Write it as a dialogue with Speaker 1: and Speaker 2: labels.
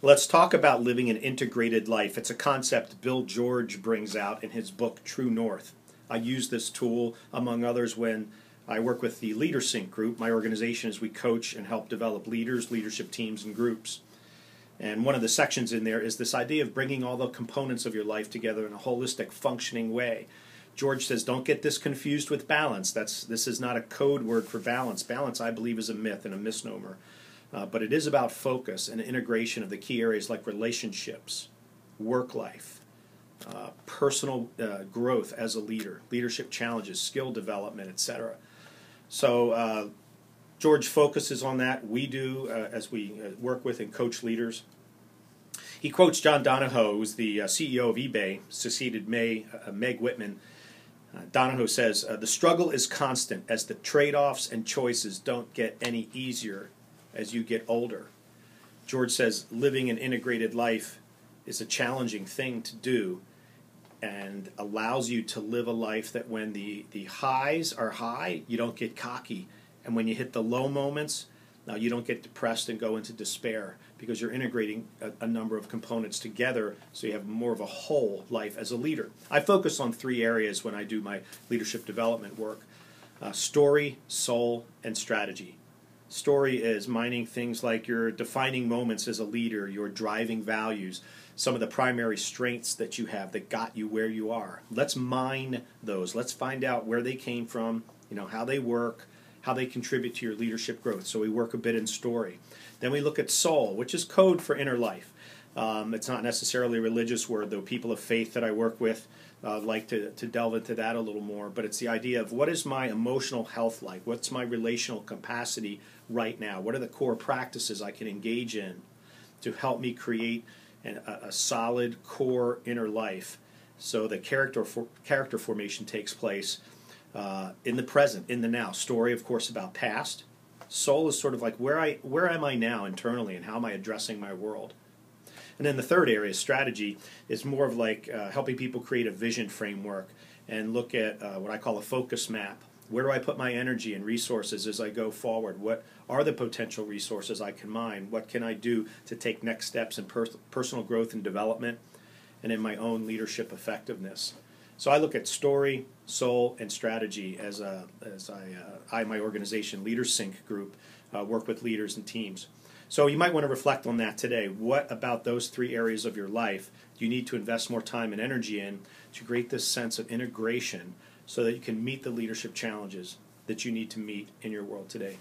Speaker 1: Let's talk about living an integrated life. It's a concept Bill George brings out in his book True North. I use this tool, among others, when I work with the LeaderSync group. My organization is we coach and help develop leaders, leadership teams, and groups. And one of the sections in there is this idea of bringing all the components of your life together in a holistic, functioning way. George says, don't get this confused with balance. This is not a code word for balance. Balance, I believe, is a myth and a misnomer. But it is about focus and integration of the key areas like relationships, work life, personal growth as a leader, leadership challenges, skill development, etc. So George focuses on that. We do as we work with and coach leaders. He quotes John Donahoe, who's the CEO of eBay, succeeded Meg Whitman. Donahoe says, the struggle is constant as the trade-offs and choices don't get any easier as you get older. George says living an integrated life is a challenging thing to do and allows you to live a life that when the highs are high, you don't get cocky. And when you hit the low moments, now you don't get depressed and go into despair because you're integrating a number of components together so you have more of a whole life as a leader. I focus on three areas when I do my leadership development work. Story, soul, and strategy. Story is mining things like your defining moments as a leader, your driving values, some of the primary strengths that you have that got you where you are. Let's mine those. Let's find out where they came from, how they work, how they contribute to your leadership growth. So we work a bit in story. Then we look at soul, which is code for inner life. It's not necessarily a religious word, though people of faith that I work with like to delve into that a little more. But it's the idea of what is my emotional health like? What's my relational capacity right now? What are the core practices I can engage in to help me create a solid core inner life so that character formation takes place in the present, in the now. Story, of course, about past. Soul is sort of like where am I now internally and how am I addressing my world? And then the third area, strategy, is more of like helping people create a vision framework and look at what I call a focus map. Where do I put my energy and resources as I go forward? What are the potential resources I can mine? What can I do to take next steps in personal growth and development and in my own leadership effectiveness? So I look at story, soul, and strategy as my organization, LeaderSync group, work with leaders and teams. So you might want to reflect on that today. What about those three areas of your life do you need to invest more time and energy in to create this sense of integration so that you can meet the leadership challenges that you need to meet in your world today?